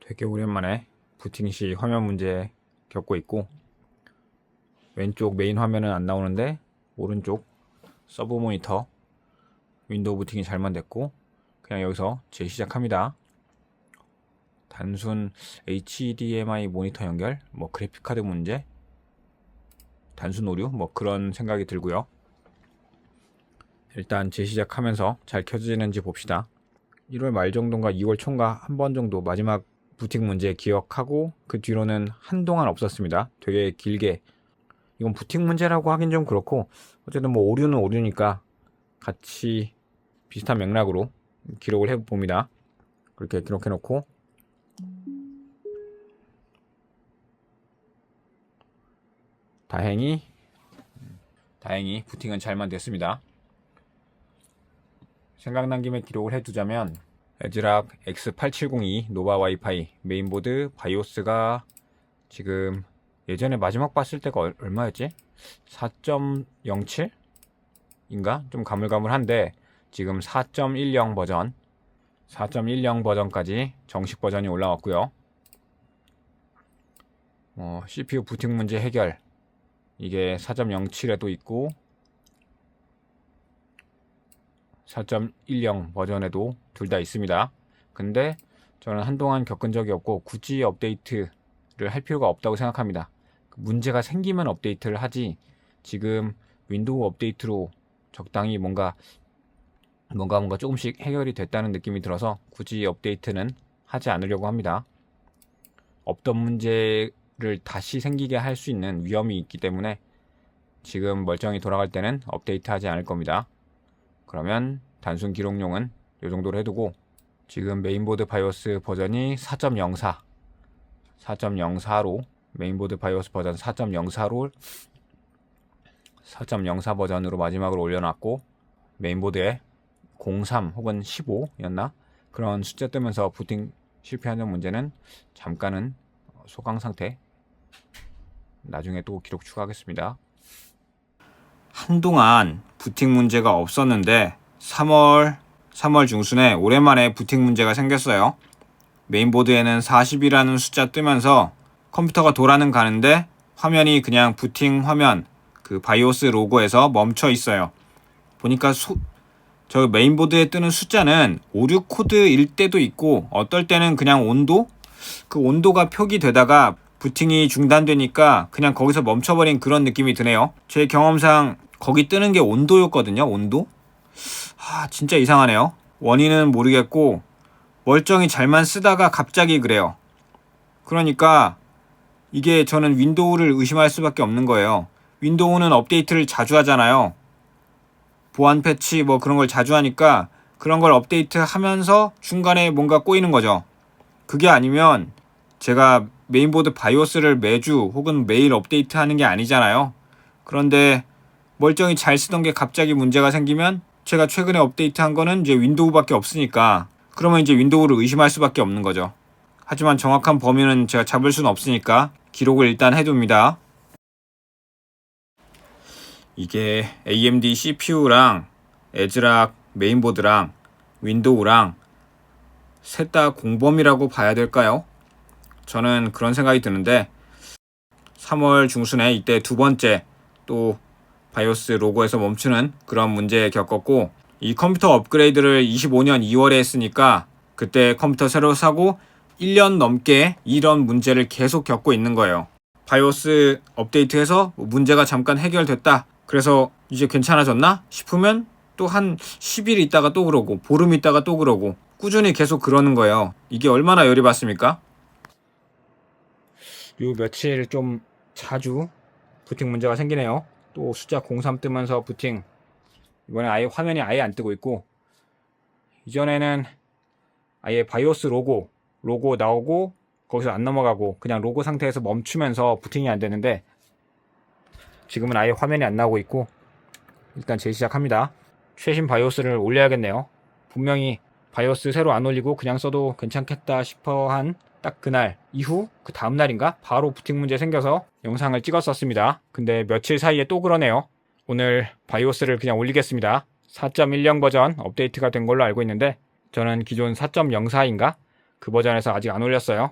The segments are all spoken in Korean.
되게 오랜만에 부팅 시 화면 문제 겪고 있고, 왼쪽 메인 화면은 안 나오는데 오른쪽 서브 모니터 윈도우 부팅이 잘만 됐고, 그냥 여기서 재시작합니다. 단순 HDMI 모니터 연결, 뭐 그래픽카드 문제, 단순 오류, 뭐 그런 생각이 들고요. 일단 재시작하면서 잘 켜지는지 봅시다. 1월 말 정도인가 2월 초인가 한 번 정도 마지막 부팅 문제 기억하고, 그 뒤로는 한동안 없었습니다. 되게 길게. 이건 부팅 문제라고 하긴 좀 그렇고, 어쨌든 뭐 오류는 오류니까 같이 비슷한 맥락으로 기록을 해봅니다. 그렇게 기록해 놓고, 다행히 부팅은 잘만 됐습니다. 생각난 김에 기록을 해두자면, 에즈락 X8702 노바 와이파이 메인보드 바이오스가 지금 예전에 마지막 봤을 때가 얼마였지? 4.07? 인가? 좀 가물가물한데 지금 4.10 버전 4.10 버전까지 정식 버전이 올라왔고요. CPU 부팅 문제 해결, 이게 4.07에도 있고 4.10 버전에도 둘 다 있습니다. 근데 저는 한동안 겪은 적이 없고 굳이 업데이트를 할 필요가 없다고 생각합니다. 문제가 생기면 업데이트를 하지, 지금 윈도우 업데이트로 적당히 뭔가 조금씩 해결이 됐다는 느낌이 들어서 굳이 업데이트는 하지 않으려고 합니다. 없던 문제를 다시 생기게 할 수 있는 위험이 있기 때문에 지금 멀쩡히 돌아갈 때는 업데이트 하지 않을 겁니다. 그러면 단순 기록용은 이 정도로 해두고, 지금 메인보드 바이오스 버전이 4.04로 메인보드 바이오스 버전 4.04 버전으로 마지막으로 올려놨고, 메인보드에 03 혹은 15였나? 그런 숫자 뜨면서 부팅 실패하는 문제는 잠깐은 소강 상태, 나중에 또 기록 추가하겠습니다. 한동안 부팅 문제가 없었는데 3월 중순에 오랜만에 부팅 문제가 생겼어요. 메인보드에는 40이라는 숫자 뜨면서 컴퓨터가 돌아는 가는데 화면이 그냥 부팅 화면, 그 바이오스 로고에서 멈춰 있어요. 보니까 저 메인보드에 뜨는 숫자는 오류 코드일 때도 있고, 어떨 때는 그냥 그 온도가 표기되다가 부팅이 중단되니까 그냥 거기서 멈춰버린 그런 느낌이 드네요. 제 경험상 거기 뜨는 게 온도였거든요. 온도? 진짜 이상하네요. 원인은 모르겠고 멀쩡히 잘만 쓰다가 갑자기 그래요. 그러니까 이게 저는 윈도우를 의심할 수밖에 없는 거예요. 윈도우는 업데이트를 자주 하잖아요. 보안 패치 뭐 그런 걸 자주 하니까 그런 걸 업데이트 하면서 중간에 뭔가 꼬이는 거죠. 그게 아니면 제가 메인보드 바이오스를 매주 혹은 매일 업데이트 하는 게 아니잖아요. 그런데 멀쩡히 잘 쓰던 게 갑자기 문제가 생기면, 제가 최근에 업데이트한 거는 이제 윈도우밖에 없으니까 그러면 이제 윈도우를 의심할 수밖에 없는 거죠. 하지만 정확한 범위는 제가 잡을 수는 없으니까 기록을 일단 해둡니다. 이게 AMD CPU랑 에즈락 메인보드랑 윈도우랑 셋 다 공범이라고 봐야 될까요? 저는 그런 생각이 드는데, 3월 중순에 이때 두 번째 또 바이오스 로고에서 멈추는 그런 문제 겪었고, 이 컴퓨터 업그레이드를 25년 2월에 했으니까 그때 컴퓨터 새로 사고 1년 넘게 이런 문제를 계속 겪고 있는 거예요. 바이오스 업데이트해서 문제가 잠깐 해결됐다, 그래서 이제 괜찮아졌나 싶으면 또 한 10일 있다가 또 그러고, 보름 있다가 또 그러고, 꾸준히 계속 그러는 거예요. 이게 얼마나 열이 받습니까? 요 며칠 좀 자주 부팅 문제가 생기네요. 또 숫자 03 뜨면서 부팅, 이번에 아예 화면이 아예 안 뜨고 있고, 이전에는 아예 바이오스 로고 나오고 거기서 안 넘어가고 그냥 로고 상태에서 멈추면서 부팅이 안 되는데, 지금은 아예 화면이 안 나오고 있고, 일단 재시작합니다. 최신 바이오스를 올려야겠네요. 분명히 바이오스 새로 안 올리고 그냥 써도 괜찮겠다 싶어 한 딱 그날 이후 그 다음날인가 바로 부팅 문제 생겨서 영상을 찍었었습니다. 근데 며칠 사이에 또 그러네요. 오늘 바이오스를 그냥 올리겠습니다. 4.10 버전 업데이트가 된 걸로 알고 있는데 저는 기존 4.04인가 그 버전에서 아직 안 올렸어요.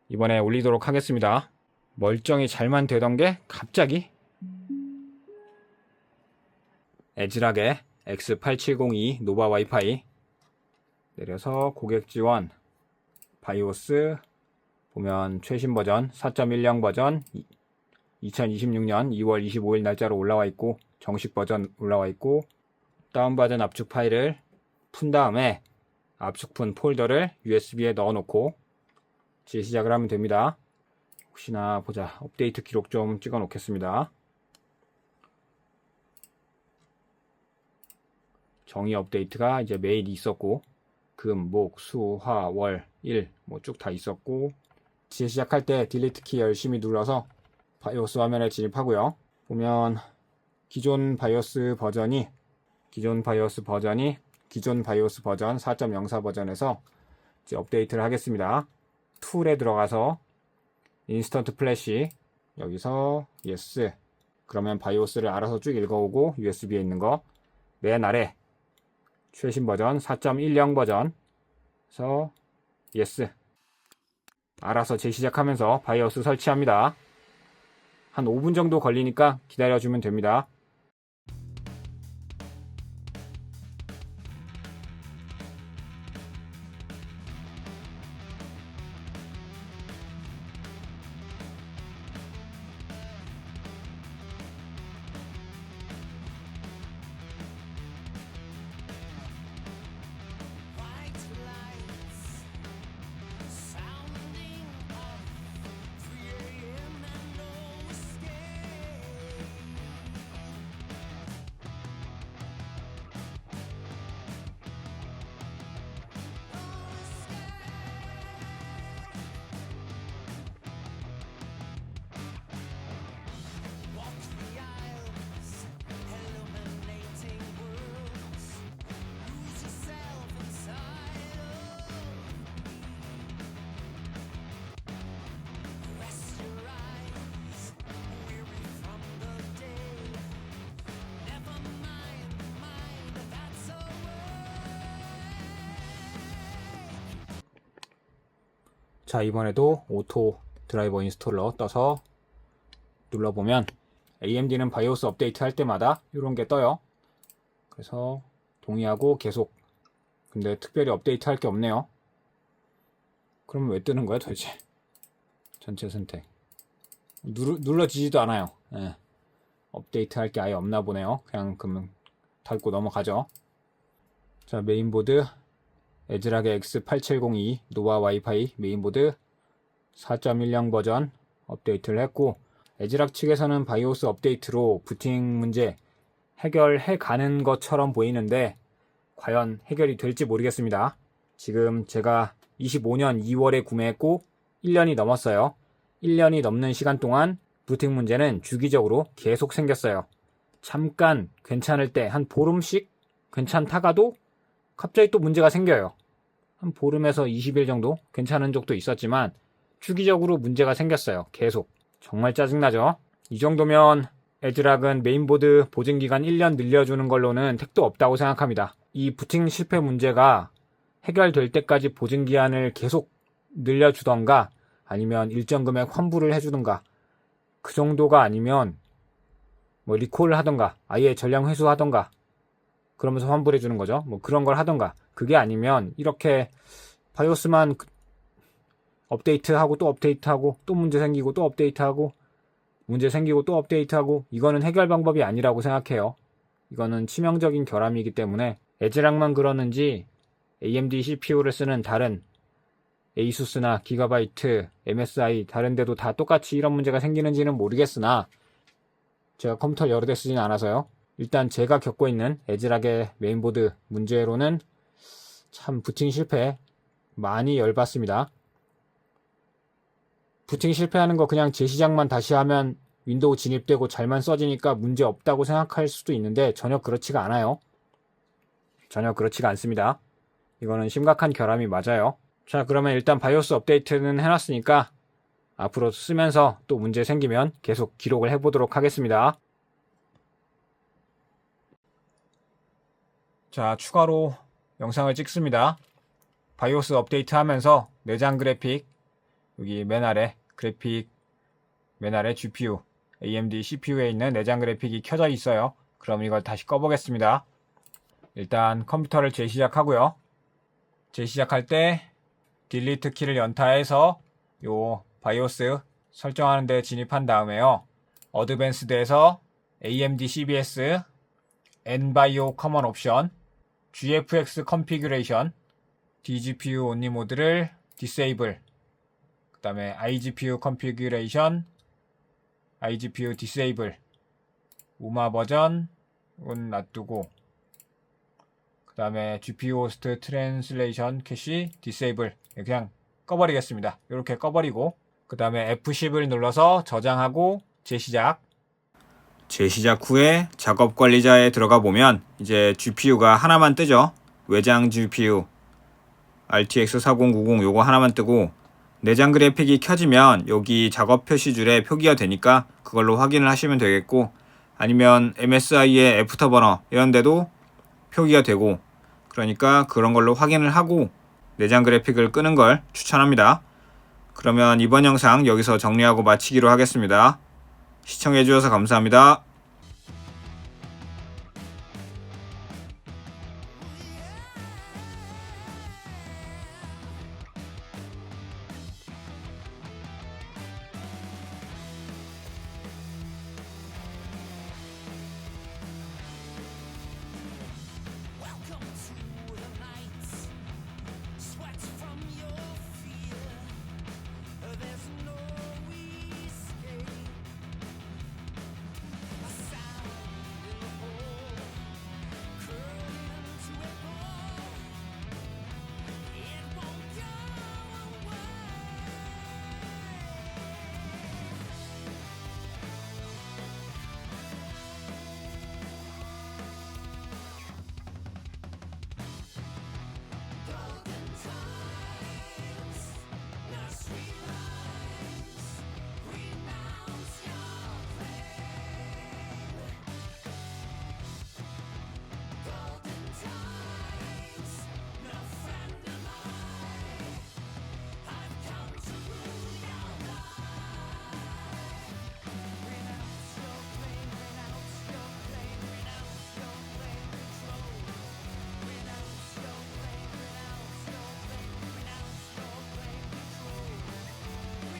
이번에 올리도록 하겠습니다. 멀쩡히 잘만 되던 게 갑자기 에즈락의 X8702 노바 와이파이 내려서 고객 지원 바이오스 보면 최신 버전 4.10 버전 2026년 2월 25일 날짜로 올라와 있고 정식 버전 올라와 있고 다운받은 압축 파일을 푼 다음에 압축푼 폴더를 USB에 넣어 놓고 시작을 하면 됩니다. 혹시나 보자. 업데이트 기록 좀 찍어 놓겠습니다. 정의 업데이트가 이제 매일 있었고 금, 목, 수, 화, 월, 일 뭐 쭉 다 있었고 시작할 때 딜리트 키 열심히 눌러서 바이오스 화면에 진입하고요. 보면 기존 바이오스 버전 기존 바이오스 버전 4.04 버전에서 이제 업데이트를 하겠습니다. 툴에 들어가서 인스턴트 플래시 여기서 yes 그러면 바이오스를 알아서 쭉 읽어오고 USB에 있는 거 맨 아래 최신 버전 4.10 버전에서 yes 알아서 재시작하면서 바이오스 설치합니다. 한 5분 정도 걸리니까 기다려주면 됩니다. 자, 이번에도 오토 드라이버 인스톨러 떠서 눌러보면 AMD는 바이오스 업데이트 할 때마다 이런 게 떠요. 그래서 동의하고 계속. 근데 특별히 업데이트 할 게 없네요. 그러면 왜 뜨는 거야 도대체? 전체 선택 눌러지지도 않아요. 예. 업데이트 할 게 아예 없나 보네요. 그냥 그러면 닫고 넘어가죠. 자, 메인보드 에즈락의 X8702 노바 와이파이 메인보드 4.10 버전 업데이트를 했고 에즈락 측에서는 바이오스 업데이트로 부팅 문제 해결해 가는 것처럼 보이는데 과연 해결이 될지 모르겠습니다. 지금 제가 25년 2월에 구매했고 1년이 넘었어요. 1년이 넘는 시간 동안 부팅 문제는 주기적으로 계속 생겼어요. 잠깐 괜찮을 때 한 보름씩 괜찮다가도 갑자기 또 문제가 생겨요. 한 보름에서 20일 정도 괜찮은 적도 있었지만 주기적으로 문제가 생겼어요. 계속. 정말 짜증나죠? 이 정도면 에즈락은 메인보드 보증기간 1년 늘려주는 걸로는 택도 없다고 생각합니다. 이 부팅 실패 문제가 해결될 때까지 보증기한을 계속 늘려주던가 아니면 일정 금액 환불을 해주던가 그 정도가 아니면 뭐 리콜을 하던가 아예 전량 회수하던가 그러면서 환불해 주는 거죠. 뭐 그런 걸 하던가. 그게 아니면 이렇게 바이오스만 업데이트하고 또 업데이트하고 또 문제 생기고 또 업데이트하고 문제 생기고 또 업데이트하고 이거는 해결 방법이 아니라고 생각해요. 이거는 치명적인 결함이기 때문에 에즈락만 그러는지 AMD CPU를 쓰는 다른 에이수스나 기가바이트, MSI 다른 데도 다 똑같이 이런 문제가 생기는지는 모르겠으나 제가 컴퓨터를 여러 대 쓰진 않아서요. 일단 제가 겪고 있는 에즈락의 메인보드 문제로는 참 부팅 실패 많이 열받습니다. 부팅 실패하는 거 그냥 재시작만 다시 하면 윈도우 진입되고 잘만 써지니까 문제 없다고 생각할 수도 있는데 전혀 그렇지가 않아요. 전혀 그렇지가 않습니다. 이거는 심각한 결함이 맞아요. 자, 그러면 일단 바이오스 업데이트는 해놨으니까 앞으로 쓰면서 또 문제 생기면 계속 기록을 해보도록 하겠습니다. 자, 추가로 영상을 찍습니다. 바이오스 업데이트 하면서 내장 그래픽, 여기 맨 아래 그래픽 맨 아래 GPU, AMD CPU에 있는 내장 그래픽이 켜져 있어요. 그럼 이걸 다시 꺼보겠습니다. 일단 컴퓨터를 재시작하고요. 재시작할 때 딜리트 키를 연타해서 요 바이오스 설정하는 데 진입한 다음에요. 어드밴스드에서 AMD CBS, NBIO 커먼 옵션, GFX 컨피규레이션, DGPU 온리 모드를 디세이블, 그 다음에 iGPU 컨피규레이션, iGPU 디세이블, 우마 버전은 놔두고, 그 다음에 GPU 호스트 트랜슬레이션 캐시 디세이블 그냥 꺼버리겠습니다. 이렇게 꺼버리고 그 다음에 F10을 눌러서 저장하고 재시작. 재시작 후에 작업 관리자에 들어가 보면 이제 GPU가 하나만 뜨죠. 외장 GPU RTX 4090 요거 하나만 뜨고 내장 그래픽이 켜지면 여기 작업 표시줄에 표기가 되니까 그걸로 확인을 하시면 되겠고, 아니면 MSI의 애프터버너 이런 데도 표기가 되고, 그러니까 그런 걸로 확인을 하고 내장 그래픽을 끄는 걸 추천합니다. 그러면 이번 영상 여기서 정리하고 마치기로 하겠습니다. 시청해주셔서 감사합니다.